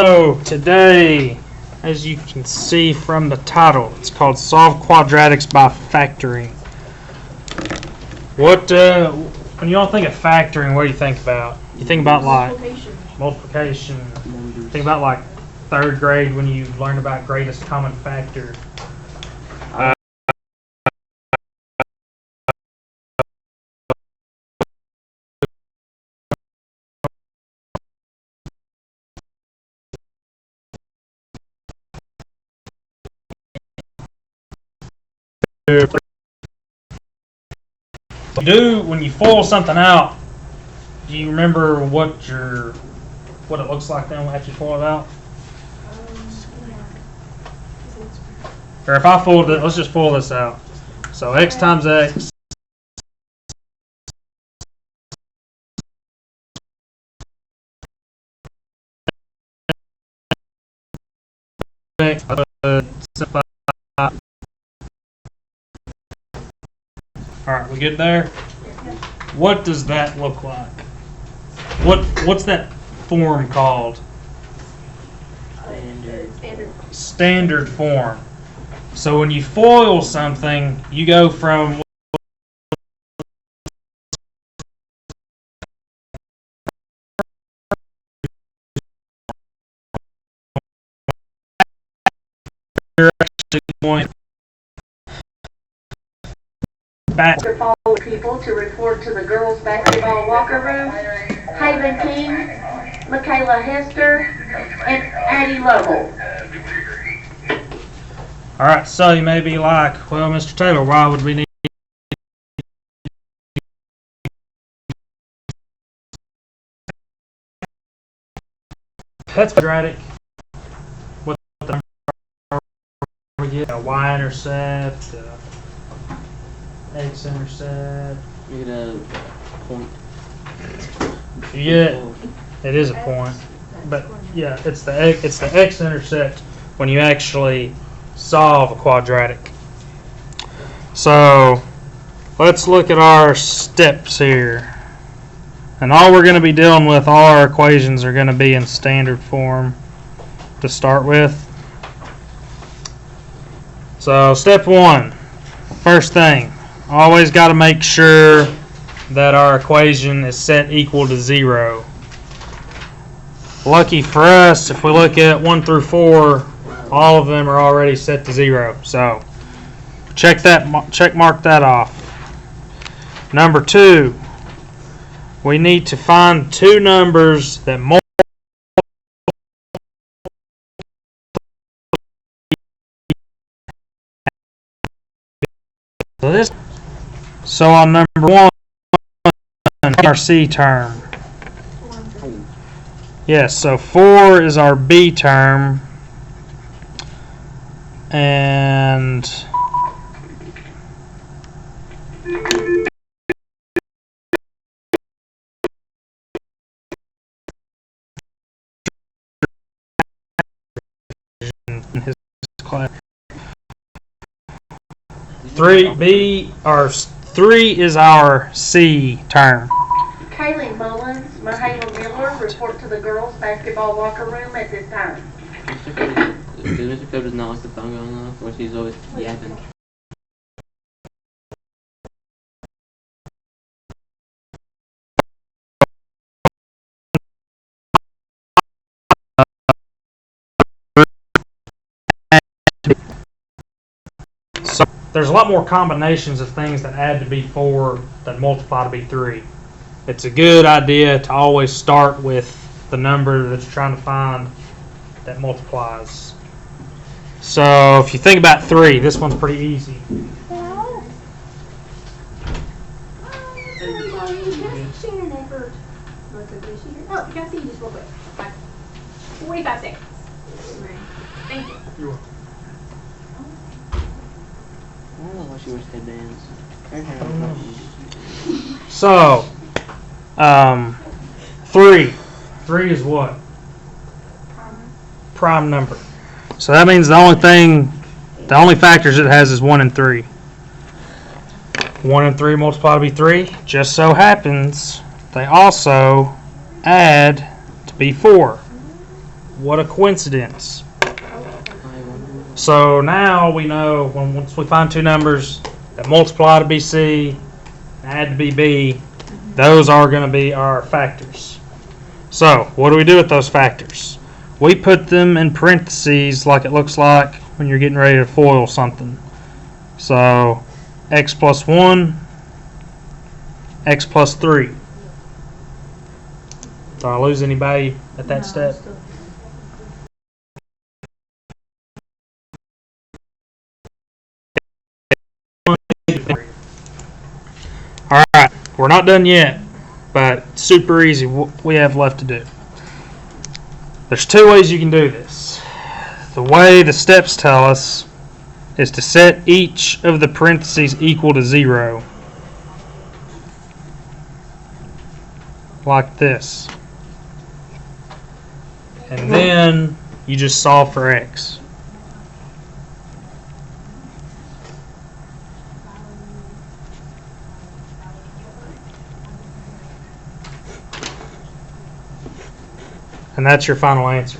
So today, as you can see from the title, it's called Solve Quadratics by Factoring. When you all think of factoring, what do you think about? You think about like multiplication. Think about like third grade when you learned about greatest common factor. When you FOIL something out, do you remember what it looks like then after you FOIL it out? Or if I FOILed it, let's just FOIL this out. So x times x Alright, we good there? What does that look like? What's that form called? Standard form. So when you FOIL something, you go from point back. People to report to the girls' basketball locker room: Haven King, Michaela Hester, and Addie Lovell. All right, so you may be like, well, Mr. Taylor, why would we need that's quadratic? What the number we get? A y-intercept, x-intercept. You get a point. You get it is a point, but yeah, it's the x-intercept when you actually solve a quadratic. So let's look at our steps here, and all we're going to be dealing with, all our equations are going to be in standard form to start with. So step one, first thing, always got to make sure that our equation is set equal to 0. Lucky for us, if we look at 1 through 4, all of them are already set to 0. So check mark that off. Number 2, we need to find two numbers that multiply. So on number 1, our C term. Yes, so 4 is our B term, and in his class. 3 is our C term. Kaylee Mullins, Mahala Miller report to the girls' basketball locker room at this time. Mr. Code does not like the phone going off, or she's always yapping. So there's a lot more combinations of things that add to be 4 than multiply to be 3. It's a good idea to always start with the number that you're trying to find that multiplies. So if you think about 3, this one's pretty easy. Oh, 45 seconds. Thank you. You're welcome. I don't know why she wears headbands. Her hair is So 3 is what? Prime number. So that means the only factors it has is 1 and 3. 1 and 3 multiply to be 3. Just so happens they also add to be 4. What a coincidence. So now we know once we find two numbers that multiply to be C, add to be B, those are going to be our factors. So what do we do with those factors? We put them in parentheses like it looks like when you're getting ready to FOIL something. So x plus 1, x plus 3. Did I lose anybody at that step? Alright, we're not done yet, but super easy what we have left to do. There's two ways you can do this. The way the steps tell us is to set each of the parentheses equal to 0. Like this. And then you just solve for x. And that's your final answer.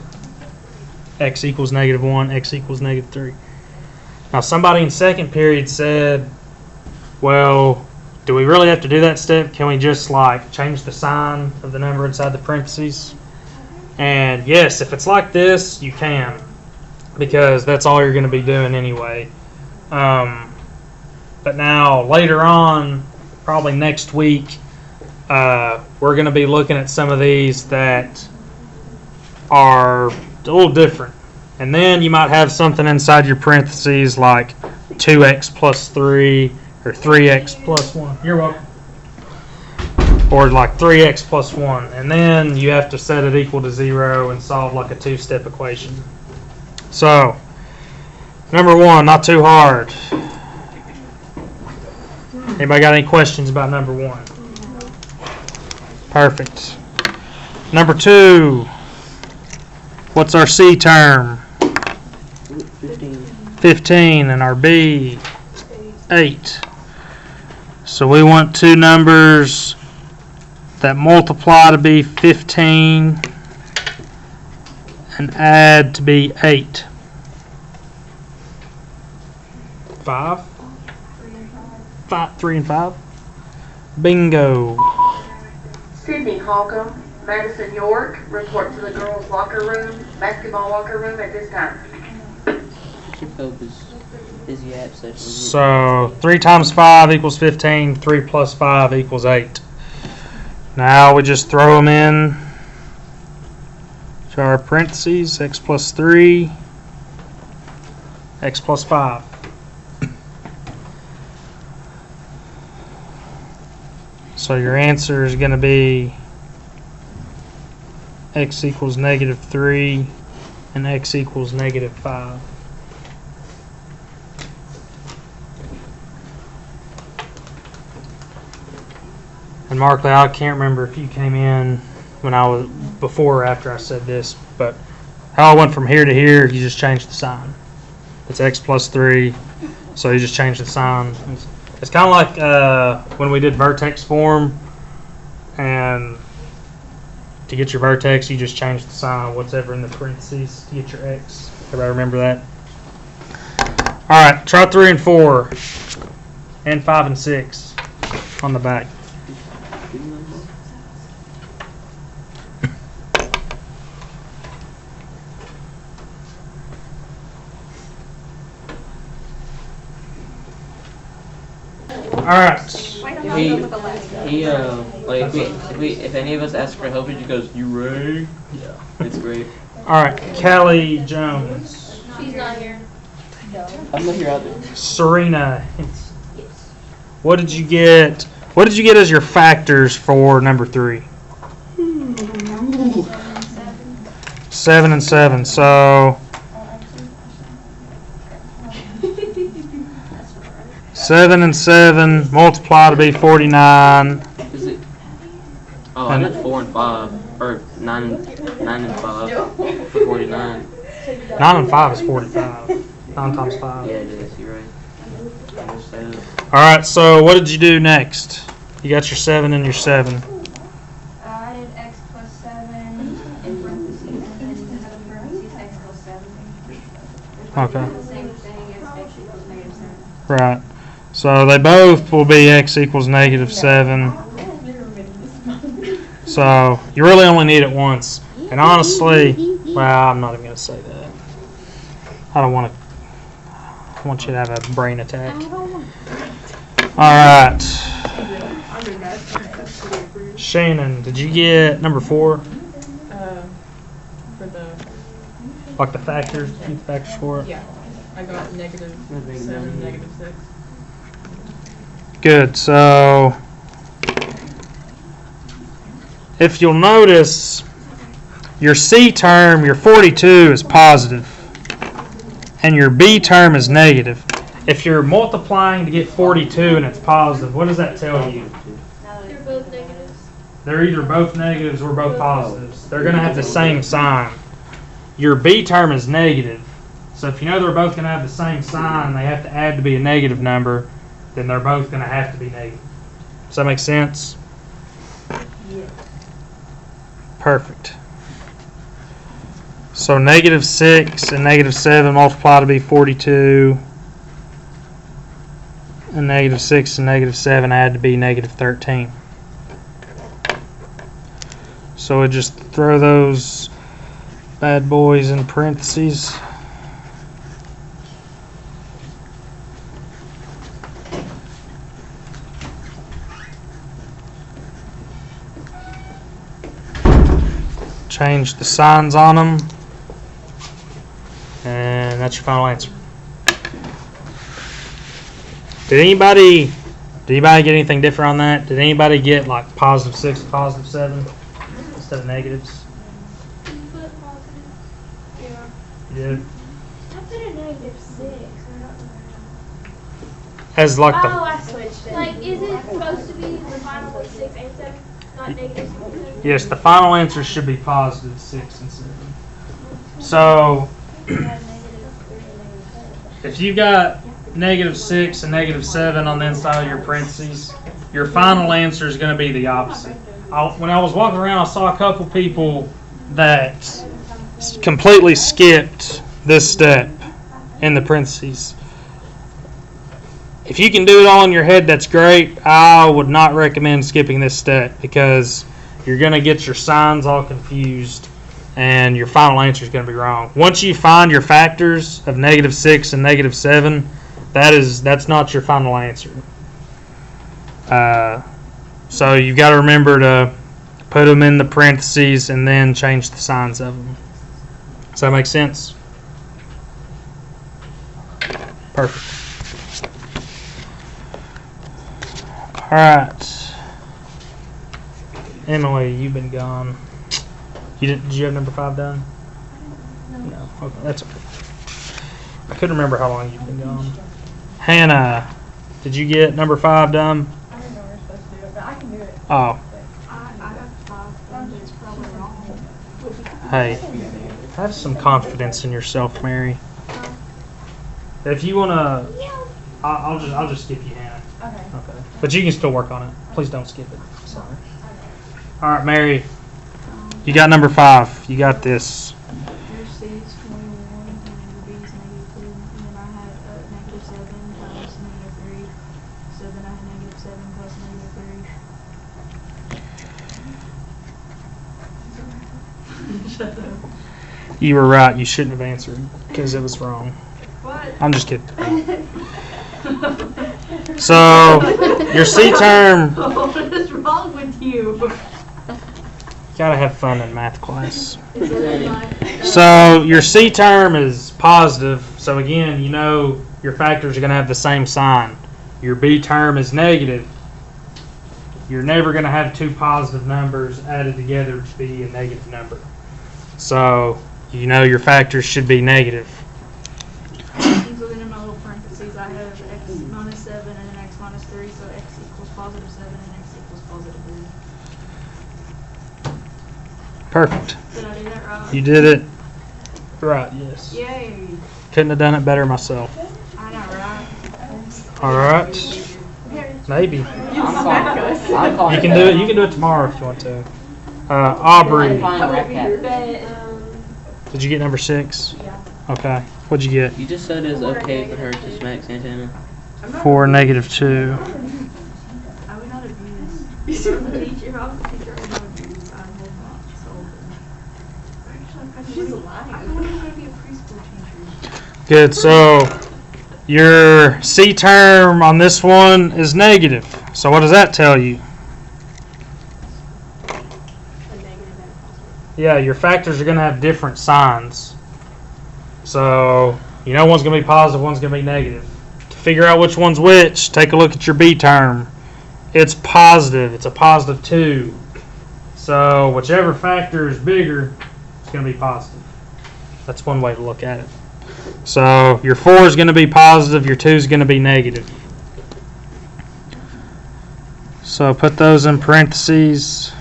X equals -1, x equals -3. Now somebody in second period said, well, do we really have to do that step? Can we just like change the sign of the number inside the parentheses? And yes, if it's like this, you can, because that's all you're going to be doing anyway. But now later on, probably next week, we're going to be looking at some of these that are a little different. And then you might have something inside your parentheses like 2x plus 3 or 3x plus 1. You're welcome. Or like 3x plus 1. And then you have to set it equal to 0 and solve like a two-step equation. So, number 1, not too hard. Anybody got any questions about number 1? Perfect. Number 2. What's our C term? 15, and our B, 8. So we want two numbers that multiply to be 15 and add to be 8. 5? 3 and 5? Bingo. Sydney Holcomb, Madison York, report to the girls' locker room, basketball locker room at this time. So 3 times 5 equals 15, 3 plus 5 equals 8. Now we just throw them in to our parentheses, x plus 3, x plus 5. So your answer is going to be x equals -3 and x equals -5. And Markley, I can't remember if you came in when I was before or after I said this, but how I went from here to here, you just changed the sign. It's x plus 3, so you just change the sign. It's kind of like when we did vertex form, and to get your vertex, you just change the sign of whatever in the parentheses to get your x. Everybody remember that? All right, try 3 and 4, and 5 and 6 on the back. All right. If any of us ask for help, he just goes, "You ready?" Yeah, it's great. All right, Kelly Jones. She's not here. I'm not here either. Serena. What did you get? What did you get as your factors for number 3? 7 and 7. So 7 and 7 multiply to be 49. Is it? Oh, I did 4 and 5, or 9 and 5 for 49. 9 and 5 is 45. 9 times 5. Yeah, it is. You're right. All right. So what did you do next? You got your 7 and your 7. I did x plus 7 in parentheses and then another parentheses x equals 7. Okay. The same thing as x equals negative 7. Right. So they both will be x equals negative 7. So you really only need it once. And honestly, well, I'm not even going to say that. I don't want to. I want you to have a brain attack. All right. Shannon, did you get number 4? For the, Like the factors? Keep the factors for it? yeah, I got negative 7, negative 6. Good. So if you'll notice, your C term, your 42 is positive, and your B term is negative. If you're multiplying to get 42 and it's positive, what does that tell you? They're both negatives. They're either both negatives or both positives. They're going to have the same sign. Your B term is negative. So if you know they're both going to have the same sign, they have to add to be a negative number, then they're both going to have to be negative. Does that make sense? Yeah. Perfect. So negative 6 and negative 7 multiply to be 42. And negative 6 and negative 7 add to be negative 13. So we just throw those bad boys in parentheses. Change the signs on them. And that's your final answer. Did anybody get anything different on that? Did anybody get like positive 6, positive 7 instead of negatives? Yeah. You did? I put a negative 6. I don't know. As like Oh, the I switched it. Like, is it supposed to be the final was 6 and 7? Not negative 6 and 7? yes, the final answer should be positive 6 and 7. So if you got negative 6 and negative 7 on the inside of your parentheses, your final answer is going to be the opposite. When I was walking around, I saw a couple people that completely skipped this step in the parentheses. If you can do it all in your head, that's great. I would not recommend skipping this step because you're going to get your signs all confused and your final answer is going to be wrong. Once you find your factors of negative 6 and negative 7, that's not your final answer. So you've got to remember to put them in the parentheses and then change the signs of them. Does that make sense? Perfect. All right. Emily, you've been gone. Did you have number 5 done? No. Okay, that's okay. I couldn't remember how long you've been gone. Hannah, did you get number 5 done? I didn't know we were supposed to do it, but I can do it. Oh. I got 5. It's probably wrong. Hey, have some confidence in yourself, Mary. If you wanna, I'll just skip you, Hannah. Okay. Okay. But you can still work on it. Please don't skip it. Sorry. All right, Mary. You got number 5. You got this. Your C is 21 and your B is negative 2. And then I had negative 7 plus negative 3. So then I had negative 7 plus negative 3. You were right. You shouldn't have answered because it was wrong. What? I'm just kidding. So, your C term, What is wrong with you? you gotta have fun in math class. Is it like, So, your C term is positive. So, again, you know your factors are gonna have the same sign. Your B term is negative. You're never gonna have two positive numbers added together to be a negative number. So, you know your factors should be negative. so then in my little parentheses I have x minus 7 and then x minus 3. So x equals positive 7 and x equals positive 3. Perfect. Did I do that right? You did it right, yes. Yay. Couldn't have done it better myself. I know, right? All right. Maybe. You Smack us. can do it. You can do it tomorrow if you want to. Aubrey. Bet. Did you get number 6? Yeah. Okay. What'd you get? You just said it's okay for her to smack Santana. 4, -2. I would not abuse. If I was a teacher, I would not abuse. I would not. So. She's lying. I want to be a preschool teacher. Good. So your C term on this one is negative. So what does that tell you? A negative and a positive. Yeah, your factors are going to have different signs. So you know one's going to be positive, one's going to be negative. To figure out which one's which, take a look at your B term. It's positive. It's a positive 2. So whichever factor is bigger, it's going to be positive. That's one way to look at it. So your 4 is going to be positive, your 2 is going to be negative. So put those in parentheses.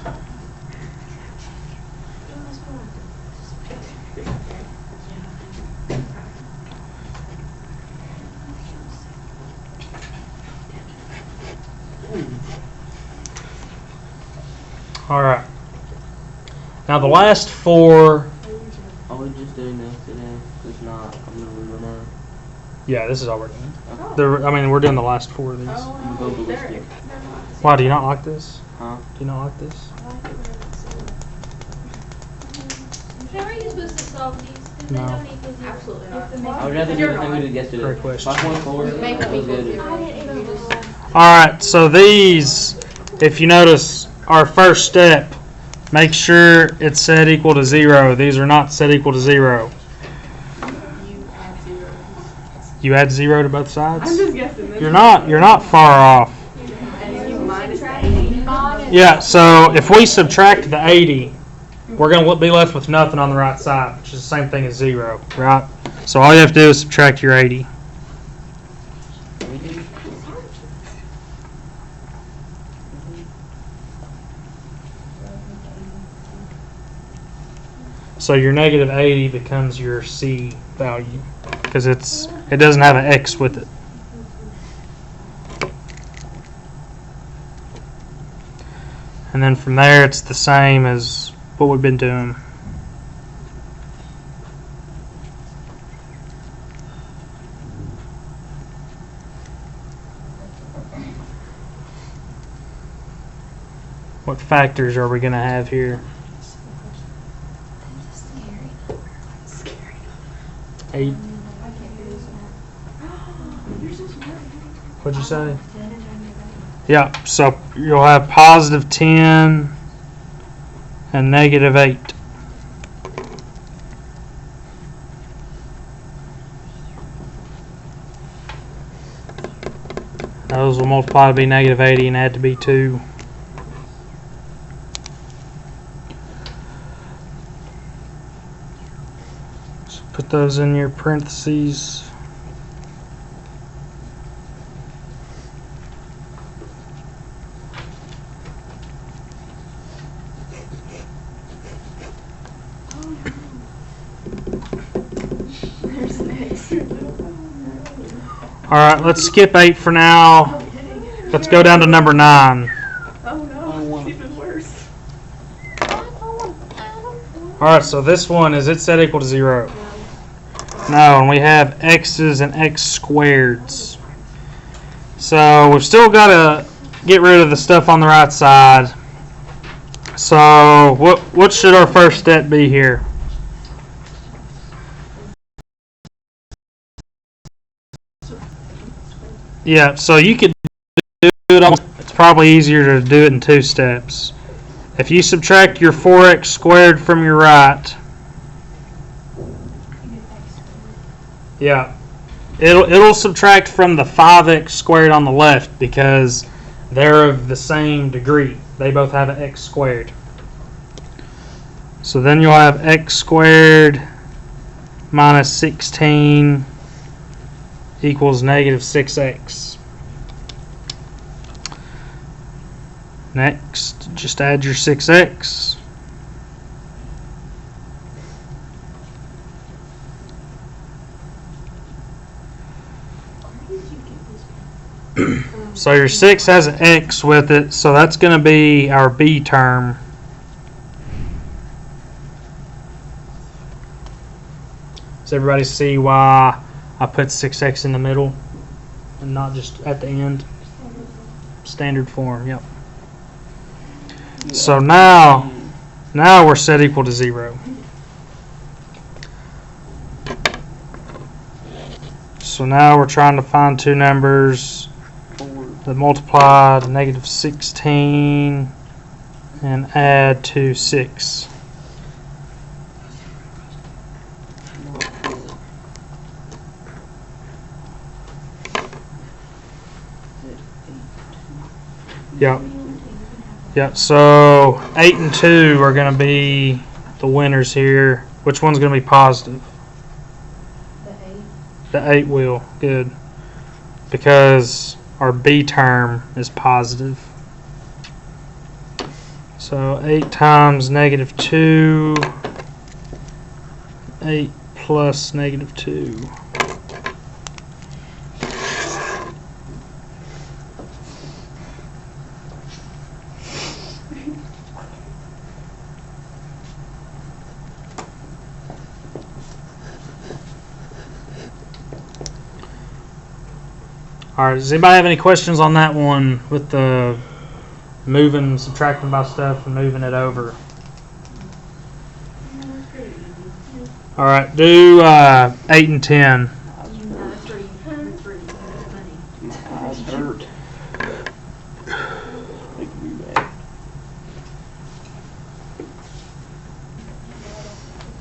All right. Now the last 4. Are we just doing this today? If not, I'm gonna leave it now. Yeah, this is all we're doing. I mean, we're doing the last 4 of these. I'm gonna go ballistic. Why, do you not like this? Huh? Do you not like this? How are you supposed to solve these? Because No. they don't equal 0. Absolutely If the not. I would rather do the thing we did yesterday. Great question. 5.4 was good. I didn't even know. All right, so these, if you notice, our first step, make sure it's set equal to 0. These are not set equal to 0. You add 0 to both sides? I'm just guessing. You're not far off. And you minus 80. Yeah, so if we subtract the 80, we're going to be left with nothing on the right side, which is the same thing as 0, right? So all you have to do is subtract your 80. So your negative 80 becomes your C value because it doesn't have an X with it. And then from there it's the same as what we've been doing. What factors are we going to have here? 8. What'd you say? Yeah, so you'll have positive 10 and negative 8. Those will multiply to be negative 80 and add to be 2. So put those in your parentheses. There's an X. All right, let's skip 8 for now. Let's go down to number 9. Oh no, it's even worse. All right, so this one, is it set equal to 0? No, and we have x's and x squareds. So we've still got to get rid of the stuff on the right side. So what should our first step be here? Yeah, so you could do it. It's probably easier to do it in 2 steps. If you subtract your 4x squared from your right, yeah, it'll subtract from the 5x squared on the left because they're of the same degree. They both have an x squared. So then you'll have x squared minus 16 equals negative 6x. Next, just add your 6x. So your 6 has an x with it, so that's going to be our B term. Does everybody see why I put 6x in the middle and not just at the end? Standard form, yep. So now we're set equal to 0. So now we're trying to find two numbers that multiply to negative 16 and add to 6. Yep. Yep. So 8 and 2 are going to be the winners here. Which one's going to be positive? The 8 will. Good. Because our B term is positive. So 8 times negative 2. 8 plus negative 2. Alright, does anybody have any questions on that one with the moving, subtracting by stuff and moving it over? Alright, do 8 and 10.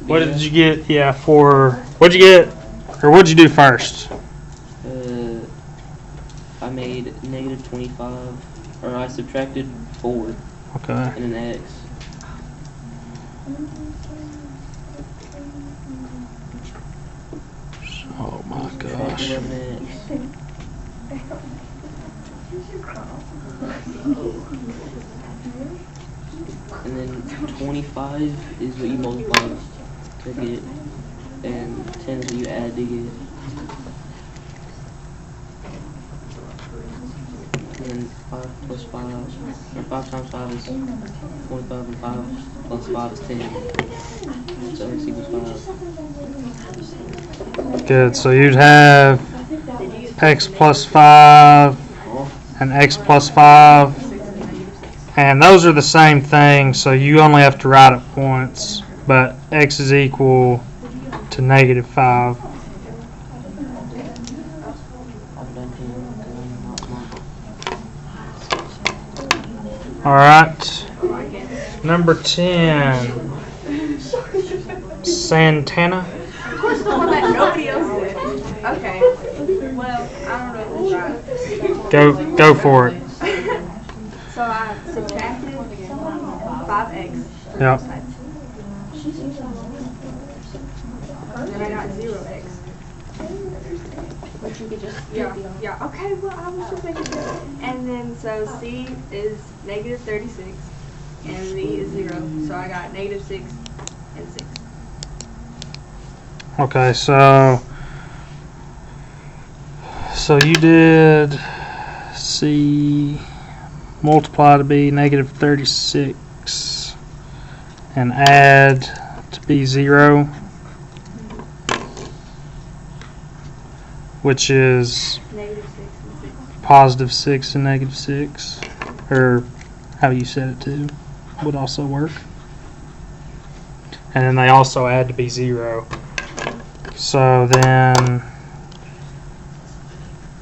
What did you get? Yeah, what'd you get, or what'd you do first? I made negative 25, or I subtracted 4. Okay. And an X. Oh my gosh. 11X. And then 25 is what you multiply to get, and 10 is what you add to get. And then 5 plus 5, or 5 times 5 is 25, and 5 plus 5 is 10. So X equals 5. Good, so you'd have X plus 5 and X plus 5. And those are the same thing, so you only have to write it once. But X is equal to negative 5. Alright, number 10, Santana. Of course, the one that nobody else did. Okay. Well, I don't know if it's right. Go for it. So I subtracted 5x from Yep. both sides. And then I got 0x. But you could just Yeah. Okay, well, I was just making sure. And then, so C is negative 36, and V is 0. So I got negative 6 and 6. Okay, so you did C multiply to be negative 36 and add to be 0, which is Negative 6 and 6. positive 6 and negative 6, or how you set it to would also work. And then they also add to be 0. So then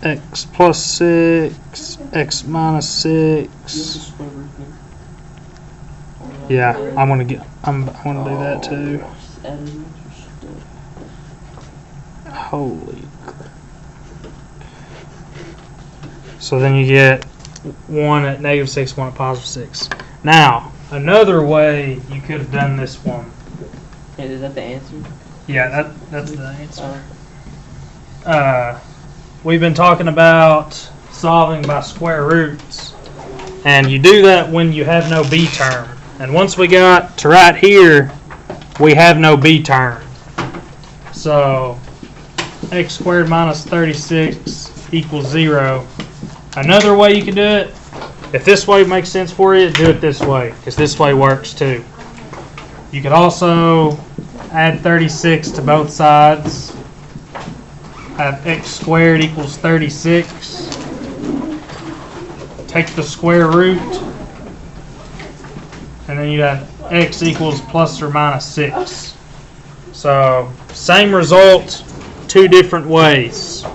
X plus 6, X minus 6. Yeah, I'm gonna do that too. Holy crap. So then you get 1 at negative 6, 1 at positive 6. Now, another way you could have done this one. Hey, is that the answer? Yeah, that's the answer. We've been talking about solving by square roots. And you do that when you have no B term. And once we got to right here, we have no B term. So x squared minus 36 equals 0. Another way you can do it, if this way makes sense for you, do it this way, because this way works too. You could also add 36 to both sides. Have x squared equals 36. Take the square root, and then you have x equals plus or minus 6. So, same result, two different ways.